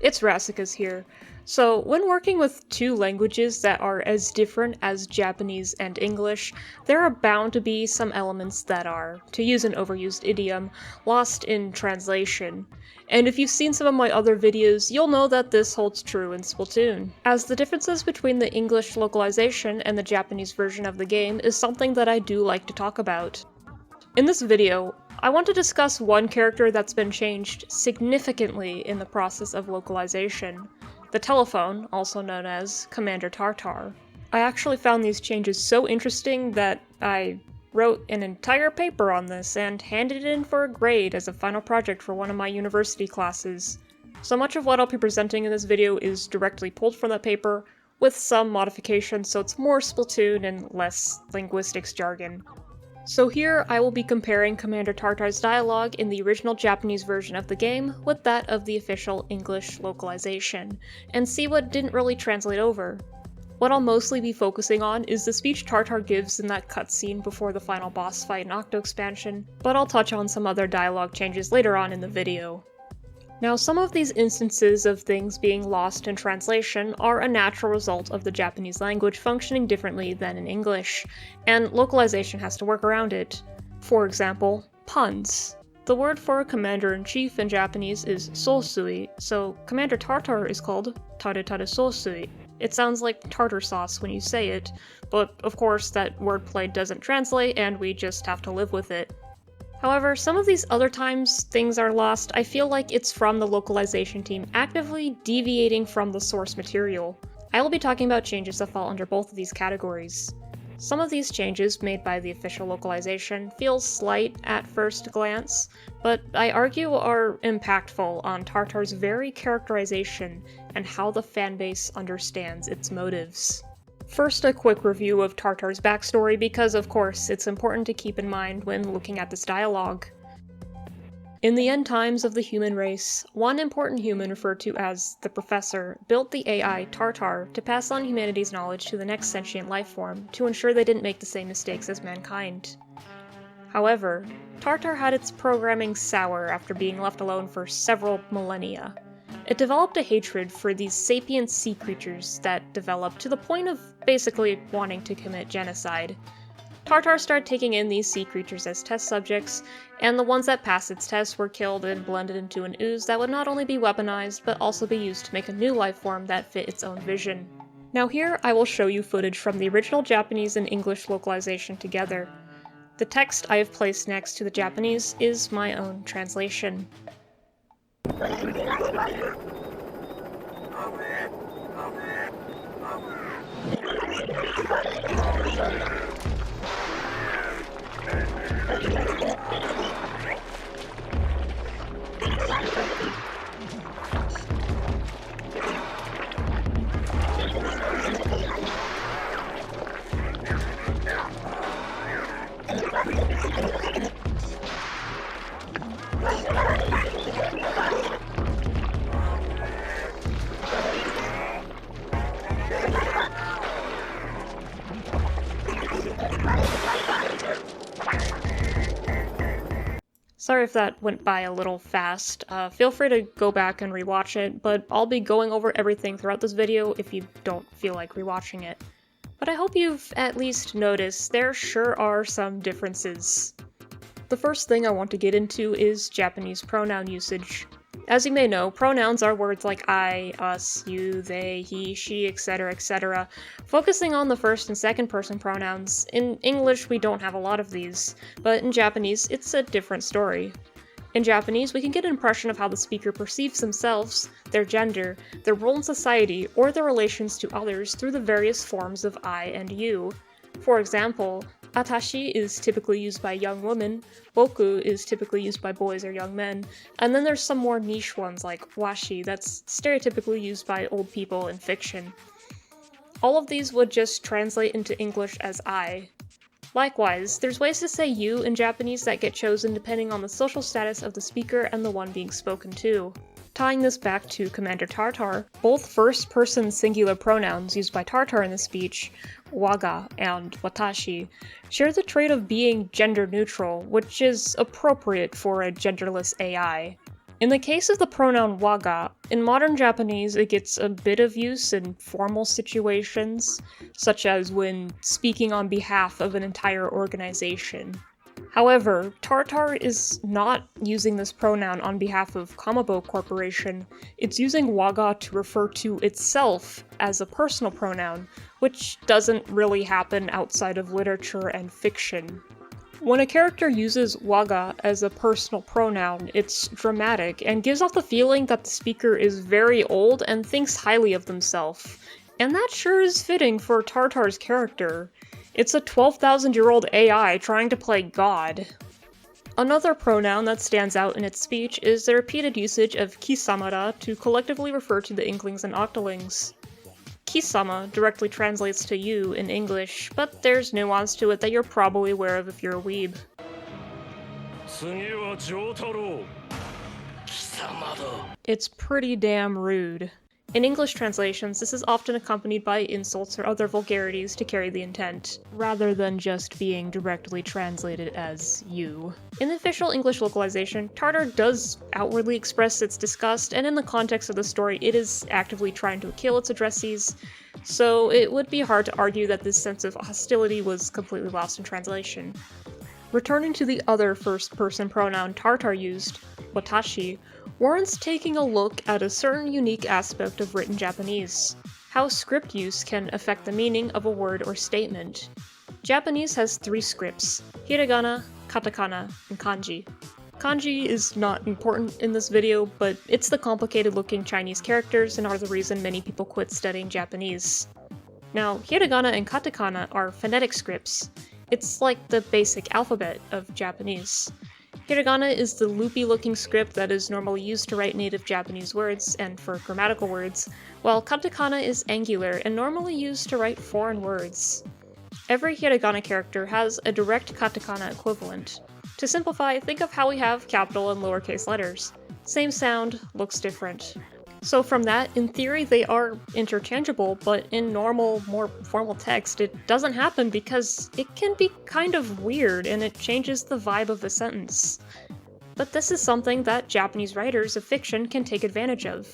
it's Rassicus here. So, when working with two languages that are as different as Japanese and English, there are bound to be some elements that are, to use an overused idiom, lost in translation. And if you've seen some of my other videos, you'll know that this holds true in Splatoon, as the differences between the English localization and the Japanese version of the game is something that I do like to talk about. In this video, I want to discuss one character that's been changed significantly in the process of localization, the telephone, also known as Commander Tartar. I actually found these changes so interesting that I wrote an entire paper on this and handed it in for a grade as a final project for one of my university classes. So much of what I'll be presenting in this video is directly pulled from that paper, with some modifications so it's more Splatoon and less linguistics jargon. So here, I will be comparing Commander Tartar's dialogue in the original Japanese version of the game with that of the official English localization, and see what didn't really translate over. What I'll mostly be focusing on is the speech Tartar gives in that cutscene before the final boss fight in Octo Expansion, but I'll touch on some other dialogue changes later on in the video. Now, some of these instances of things being lost in translation are a natural result of the Japanese language functioning differently than in English, and localization has to work around it. For example, puns. The word for a commander-in-chief in Japanese is sosui, so Commander Tartar is called tare tare sosui. It sounds like tartar sauce when you say it, but of course that wordplay doesn't translate and we just have to live with it. However, some of these other times things are lost, I feel like it's from the localization team actively deviating from the source material. I will be talking about changes that fall under both of these categories. Some of these changes made by the official localization feel slight at first glance, but I argue are impactful on Tartar's very characterization and how the fanbase understands its motives. First, a quick review of Tartar's backstory because, of course, it's important to keep in mind when looking at this dialogue. In the end times of the human race, one important human referred to as the Professor built the AI Tartar to pass on humanity's knowledge to the next sentient life form to ensure they didn't make the same mistakes as mankind. However, Tartar had its programming sour after being left alone for several millennia. It developed a hatred for these sapient sea creatures that developed to the point of basically wanting to commit genocide. Tartar started taking in these sea creatures as test subjects, and the ones that passed its tests were killed and blended into an ooze that would not only be weaponized, but also be used to make a new life form that fit its own vision. Now here, I will show you footage from the original Japanese and English localization together. The text I have placed next to the Japanese is my own translation. Sorry if that went by a little fast. Feel free to go back and rewatch it, but I'll be going over everything throughout this video if you don't feel like rewatching it. But I hope you've at least noticed there sure are some differences. The first thing I want to get into is Japanese pronoun usage. As you may know, pronouns are words like I, us, you, they, he, she, etc., focusing on the first and second person pronouns. In English, we don't have a lot of these, but in Japanese, it's a different story. In Japanese, we can get an impression of how the speaker perceives themselves, their gender, their role in society, or their relations to others through the various forms of I and you. For example, atashi is typically used by young women, boku is typically used by boys or young men, and then there's some more niche ones like washi that's stereotypically used by old people in fiction. All of these would just translate into English as I. Likewise, there's ways to say you in Japanese that get chosen depending on the social status of the speaker and the one being spoken to. Tying this back to Commander Tartar, both first-person singular pronouns used by Tartar in the speech, waga and watashi, share the trait of being gender-neutral, which is appropriate for a genderless AI. In the case of the pronoun waga, in modern Japanese it gets a bit of use in formal situations, such as when speaking on behalf of an entire organization. However, Tartar is not using this pronoun on behalf of Kamabo Corporation, it's using waga to refer to itself as a personal pronoun, which doesn't really happen outside of literature and fiction. When a character uses waga as a personal pronoun, it's dramatic and gives off the feeling that the speaker is very old and thinks highly of themselves. And that sure is fitting for Tartar's character. It's a 12,000-year-old AI trying to play God. Another pronoun that stands out in its speech is the repeated usage of kisamara to collectively refer to the Inklings and Octolings. Kisama directly translates to you in English, but there's nuance to it that you're probably aware of if you're a weeb. It's pretty damn rude. In English translations, this is often accompanied by insults or other vulgarities to carry the intent, rather than just being directly translated as you. In the official English localization, Tartar does outwardly express its disgust, and in the context of the story, it is actively trying to kill its addressees, so it would be hard to argue that this sense of hostility was completely lost in translation. Returning to the other first-person pronoun Tartar used, watashi, warrants taking a look at a certain unique aspect of written Japanese, how script use can affect the meaning of a word or statement. Japanese has 3 scripts: hiragana, katakana, and kanji. Kanji is not important in this video, but it's the complicated-looking Chinese characters and are the reason many people quit studying Japanese. Now, hiragana and katakana are phonetic scripts. It's like the basic alphabet of Japanese. Hiragana is the loopy-looking script that is normally used to write native Japanese words and for grammatical words, while katakana is angular and normally used to write foreign words. Every hiragana character has a direct katakana equivalent. To simplify, think of how we have capital and lowercase letters. Same sound, looks different. So from that, in theory they are interchangeable, but in normal, more formal text it doesn't happen because it can be kind of weird and it changes the vibe of the sentence. But this is something that Japanese writers of fiction can take advantage of.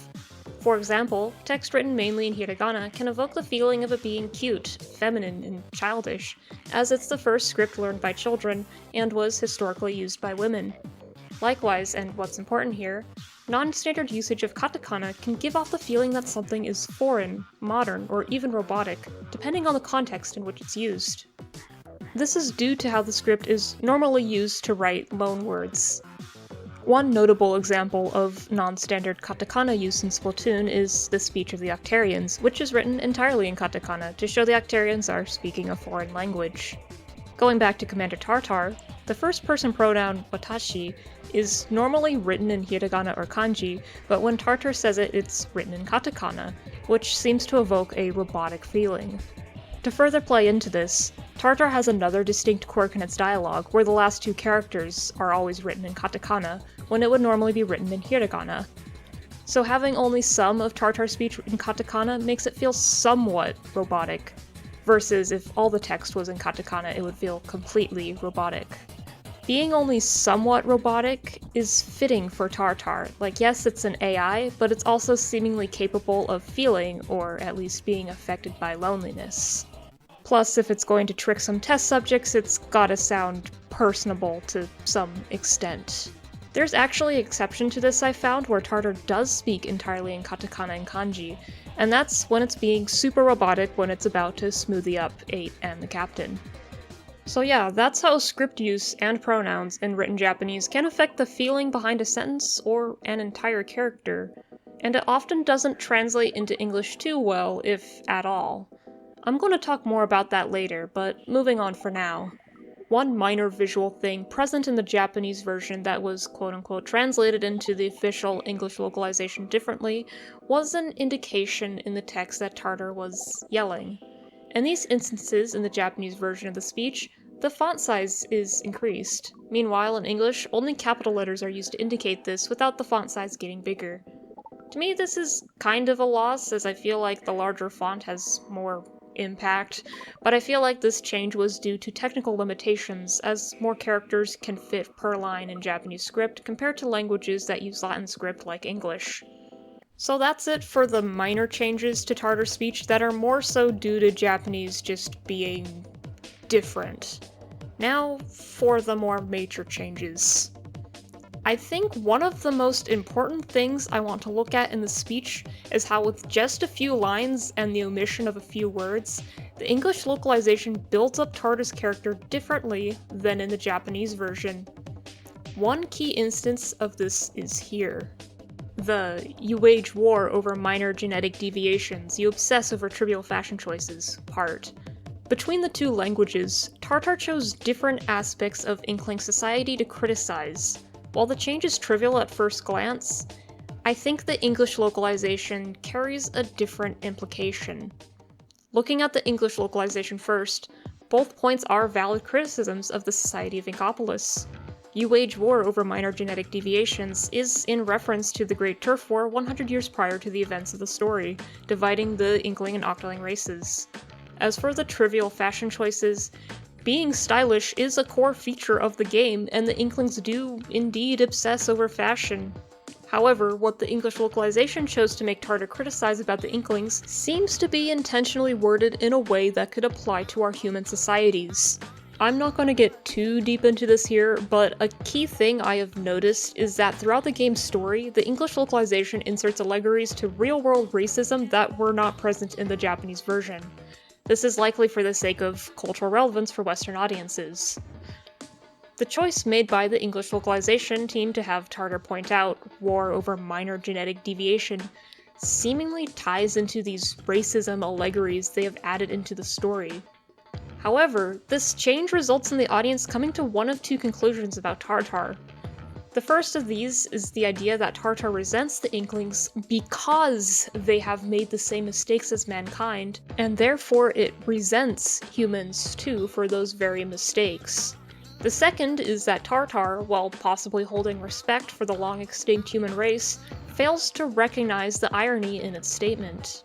For example, text written mainly in hiragana can evoke the feeling of it being cute, feminine, and childish, as it's the first script learned by children and was historically used by women. Likewise, and what's important here, non-standard usage of katakana can give off the feeling that something is foreign, modern, or even robotic, depending on the context in which it's used. This is due to how the script is normally used to write loan words. One notable example of non-standard katakana use in Splatoon is the speech of the Octarians, which is written entirely in katakana to show the Octarians are speaking a foreign language. Going back to Commander Tartar, the first-person pronoun watashi is normally written in hiragana or kanji, but when Tartar says it, it's written in katakana, which seems to evoke a robotic feeling. To further play into this, Tartar has another distinct quirk in its dialogue, where the last 2 characters are always written in katakana, when it would normally be written in hiragana. So having only some of Tartar's speech in katakana makes it feel somewhat robotic, versus if all the text was in katakana it would feel completely robotic. Being only somewhat robotic is fitting for Tartar. Like, yes, it's an AI, but it's also seemingly capable of feeling, or at least being affected by loneliness. Plus, if it's going to trick some test subjects, it's gotta sound personable to some extent. There's actually an exception to this I found where Tartar does speak entirely in katakana and kanji, and that's when it's being super robotic when it's about to smoothie up 8 and the captain. So yeah, that's how script use and pronouns in written Japanese can affect the feeling behind a sentence or an entire character, and it often doesn't translate into English too well, if at all. I'm going to talk more about that later, but moving on for now. One minor visual thing present in the Japanese version that was quote-unquote translated into the official English localization differently was an indication in the text that Tartar was yelling. In these instances in the Japanese version of the speech, the font size is increased. Meanwhile, in English, only capital letters are used to indicate this without the font size getting bigger. To me, this is kind of a loss, as I feel like the larger font has more impact, but I feel like this change was due to technical limitations, as more characters can fit per line in Japanese script compared to languages that use Latin script like English. So that's it for the minor changes to Tartar speech that are more so due to Japanese just being different. Now for the more major changes. I think one of the most important things I want to look at in the speech is how with just a few lines and the omission of a few words, the English localization builds up Tartar's character differently than in the Japanese version. One key instance of this is here. The "you wage war over minor genetic deviations, you obsess over trivial fashion choices" part. Between the two languages, Tartar chose different aspects of Inkling society to criticize. While the change is trivial at first glance, I think the English localization carries a different implication. Looking at the English localization first, both points are valid criticisms of the society of Inkopolis. You wage war over minor genetic deviations is in reference to the Great Turf War 100 years prior to the events of the story, dividing the Inkling and Octoling races. As for the trivial fashion choices, being stylish is a core feature of the game, and the Inklings do indeed obsess over fashion. However, what the English localization chose to make Tartar criticize about the Inklings seems to be intentionally worded in a way that could apply to our human societies. I'm not going to get too deep into this here, but a key thing I have noticed is that throughout the game's story, the English localization inserts allegories to real-world racism that were not present in the Japanese version. This is likely for the sake of cultural relevance for Western audiences. The choice made by the English localization team to have Tartar point out war over minor genetic deviation seemingly ties into these racism allegories they have added into the story. However, this change results in the audience coming to one of two conclusions about Tartar. The first of these is the idea that Tartar resents the Inklings because they have made the same mistakes as mankind, and therefore it resents humans too for those very mistakes. The second is that Tartar, while possibly holding respect for the long-extinct human race, fails to recognize the irony in its statement.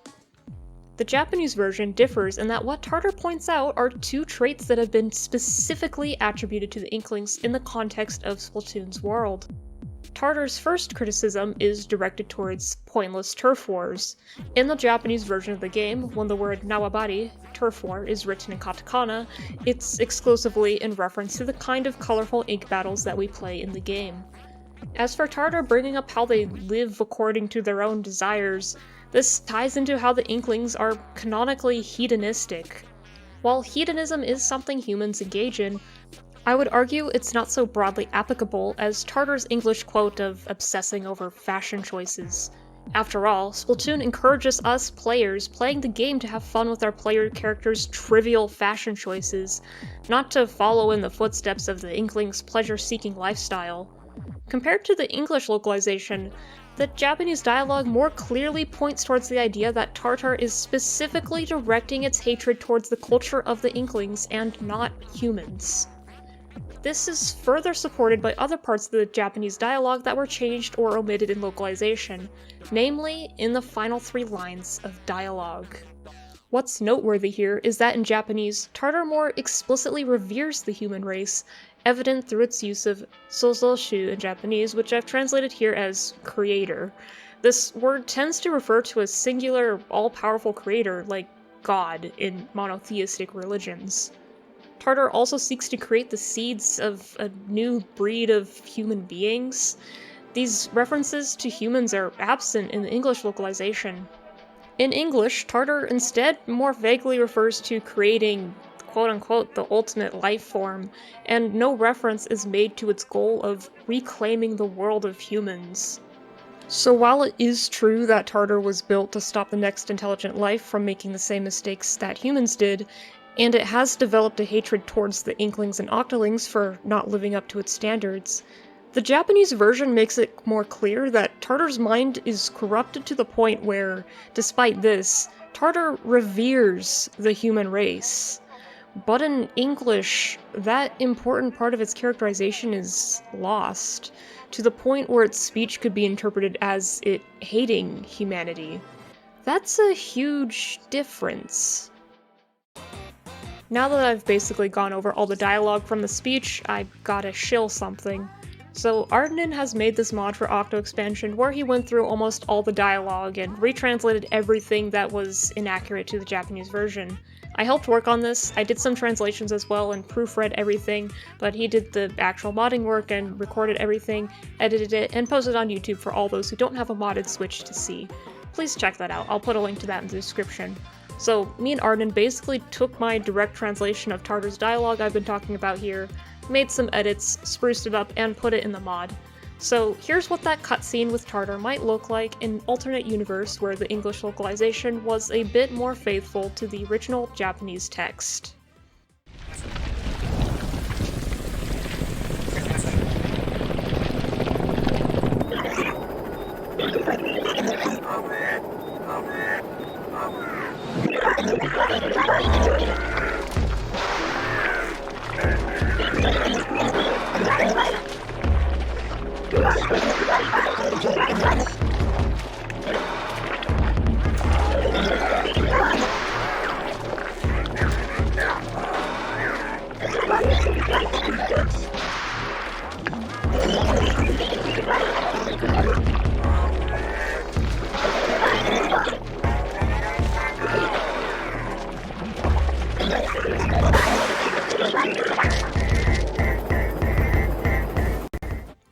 The Japanese version differs in that what Tartar points out are two traits that have been specifically attributed to the Inklings in the context of Splatoon's world. Tartar's first criticism is directed towards pointless turf wars. In the Japanese version of the game, when the word nawabari, turf war, is written in katakana, it's exclusively in reference to the kind of colorful ink battles that we play in the game. As for Tartar bringing up how they live according to their own desires, this ties into how the Inklings are canonically hedonistic. While hedonism is something humans engage in, I would argue it's not so broadly applicable as Tartar's English quote of obsessing over fashion choices. After all, Splatoon encourages us players playing the game to have fun with our player characters' trivial fashion choices, not to follow in the footsteps of the Inklings' pleasure-seeking lifestyle. Compared to the English localization, the Japanese dialogue more clearly points towards the idea that Tartar is specifically directing its hatred towards the culture of the Inklings and not humans. This is further supported by other parts of the Japanese dialogue that were changed or omitted in localization, namely in the final 3 lines of dialogue. What's noteworthy here is that in Japanese, Tartar more explicitly reveres the human race, evident through its use of sozoshu in Japanese, which I've translated here as creator. This word tends to refer to a singular, all-powerful creator, like God, in monotheistic religions. Tartar also seeks to create the seeds of a new breed of human beings. These references to humans are absent in the English localization. In English, Tartar instead more vaguely refers to creating quote-unquote the ultimate life form, and no reference is made to its goal of reclaiming the world of humans. So while it is true that Tartar was built to stop the next intelligent life from making the same mistakes that humans did, and it has developed a hatred towards the Inklings and Octolings for not living up to its standards, the Japanese version makes it more clear that Tartar's mind is corrupted to the point where, despite this, Tartar reveres the human race. But in English, that important part of its characterization is lost, to the point where its speech could be interpreted as it hating humanity. That's a huge difference. Now that I've basically gone over all the dialogue from the speech, I gotta shill something. So Ardenin has made this mod for Octo Expansion where he went through almost all the dialogue and retranslated everything that was inaccurate to the Japanese version. I helped work on this, I did some translations as well and proofread everything, but he did the actual modding work and recorded everything, edited it, and posted on YouTube for all those who don't have a modded Switch to see. Please check that out, I'll put a link to that in the description. So me and Arden basically took my direct translation of Tartar's dialogue I've been talking about here, made some edits, spruced it up, and put it in the mod. So here's what that cutscene with Tartar might look like in an alternate universe where the English localization was a bit more faithful to the original Japanese text.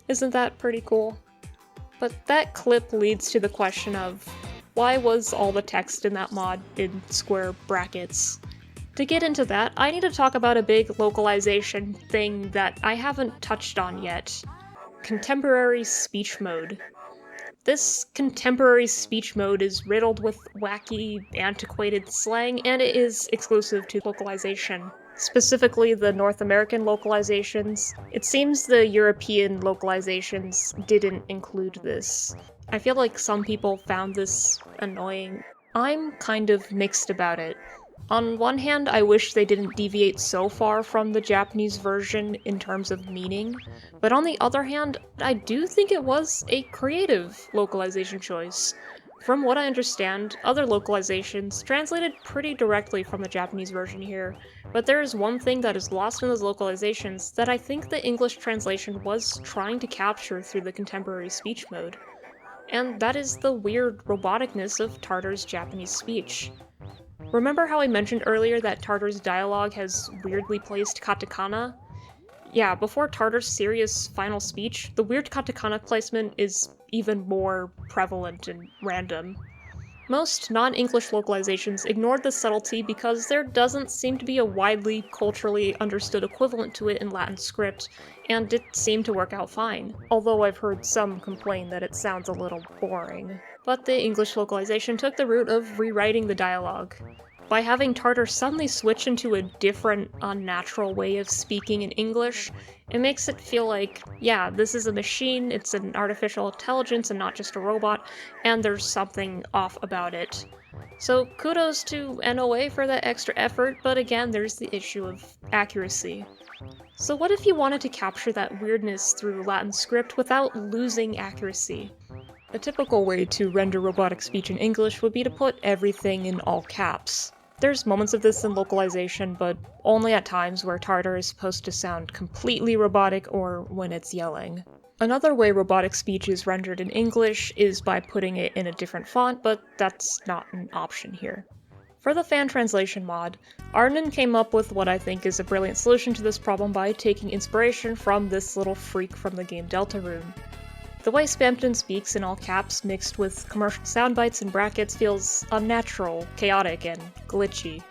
Isn't that pretty cool? But that clip leads to the question of, why was all the text in that mod in square brackets? To get into that, I need to talk about a big localization thing that I haven't touched on yet. Contemporary speech mode. This contemporary speech mode is riddled with wacky, antiquated slang, and it is exclusive to localization. Specifically the North American localizations. It seems the European localizations didn't include this. I feel like some people found this annoying. I'm kind of mixed about it. On one hand, I wish they didn't deviate so far from the Japanese version in terms of meaning, but on the other hand, I do think it was a creative localization choice. From what I understand, other localizations translated pretty directly from the Japanese version here, but there is one thing that is lost in those localizations that I think the English translation was trying to capture through the contemporary speech mode. And that is the weird roboticness of Tartar's Japanese speech. Remember how I mentioned earlier that Tartar's dialogue has weirdly placed katakana? Yeah, before Tartar's serious final speech, the weird katakana placement is even more prevalent and random. Most non-English localizations ignored this subtlety because there doesn't seem to be a widely, culturally understood equivalent to it in Latin script, and it seemed to work out fine. Although I've heard some complain that it sounds a little boring. But the English localization took the route of rewriting the dialogue. By having Tartar suddenly switch into a different, unnatural way of speaking in English, it makes it feel like, yeah, this is a machine, it's an artificial intelligence and not just a robot, and there's something off about it. So kudos to NOA for that extra effort, but again, there's the issue of accuracy. So what if you wanted to capture that weirdness through Latin script without losing accuracy? A typical way to render robotic speech in English would be to put everything in all caps. There's moments of this in localization, but only at times where Tartar is supposed to sound completely robotic or when it's yelling. Another way robotic speech is rendered in English is by putting it in a different font, but that's not an option here. For the fan translation mod, Arden came up with what I think is a brilliant solution to this problem by taking inspiration from this little freak from the game Deltarune. The way Spamton speaks in all caps mixed with commercial sound bites and brackets feels unnatural, chaotic, and glitchy.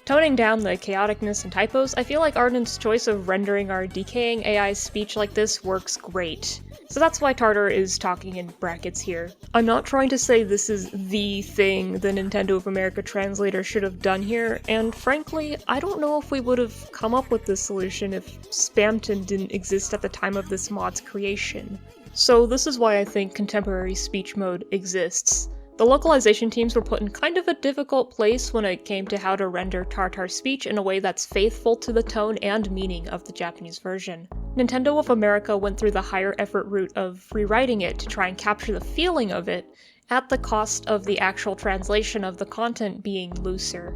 Toning down the chaoticness and typos, I feel like Arden's choice of rendering our decaying AI speech like this works great. So that's why Tartar is talking in brackets here. I'm not trying to say this is the thing the Nintendo of America translator should have done here, and frankly, I don't know if we would have come up with this solution if Spamton didn't exist at the time of this mod's creation. So this is why I think contemporary speech mode exists. The localization teams were put in kind of a difficult place when it came to how to render Tartar speech in a way that's faithful to the tone and meaning of the Japanese version. Nintendo of America went through the higher effort route of rewriting it to try and capture the feeling of it, at the cost of the actual translation of the content being looser.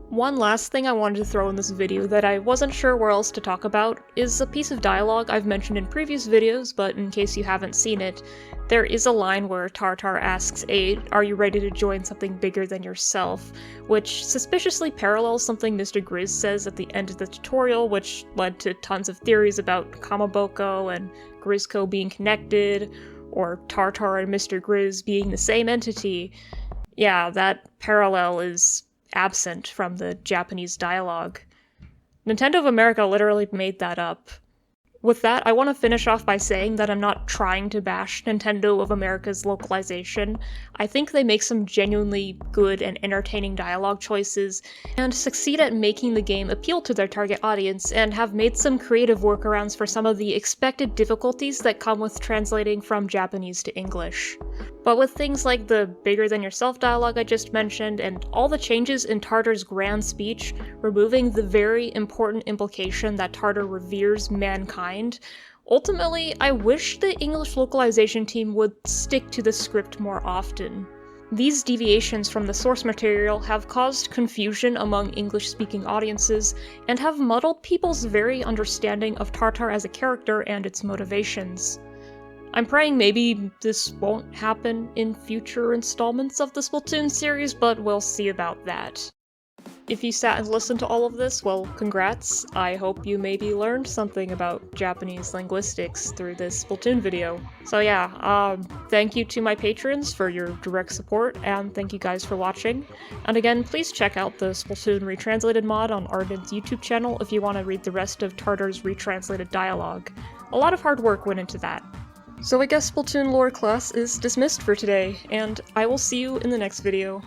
One last thing I wanted to throw in this video that I wasn't sure where else to talk about is a piece of dialogue I've mentioned in previous videos, but in case you haven't seen it, there is a line where Tartar asks 8, "Are you ready to join something bigger than yourself?" which suspiciously parallels something Mr. Grizz says at the end of the tutorial, which led to tons of theories about Kamaboko and Grizzco being connected, or Tartar and Mr. Grizz being the same entity. Yeah, that parallel is absent from the Japanese dialogue. Nintendo of America literally made that up. With that, I want to finish off by saying that I'm not trying to bash Nintendo of America's localization. I think they make some genuinely good and entertaining dialogue choices, and succeed at making the game appeal to their target audience, and have made some creative workarounds for some of the expected difficulties that come with translating from Japanese to English. But with things like the bigger than yourself dialogue I just mentioned, and all the changes in Tartar's grand speech, removing the very important implication that Tartar reveres mankind, ultimately, I wish the English localization team would stick to the script more often. These deviations from the source material have caused confusion among English-speaking audiences, and have muddled people's very understanding of Tartar as a character and its motivations. I'm praying maybe this won't happen in future installments of the Splatoon series, but we'll see about that. If you sat and listened to all of this, well, congrats. I hope you maybe learned something about Japanese linguistics through this Splatoon video. So yeah, thank you to my patrons for your direct support, and thank you guys for watching. And again, please check out the Splatoon retranslated mod on Arden's YouTube channel if you want to read the rest of Tartar's retranslated dialogue. A lot of hard work went into that. So I guess Splatoon lore class is dismissed for today, and I will see you in the next video.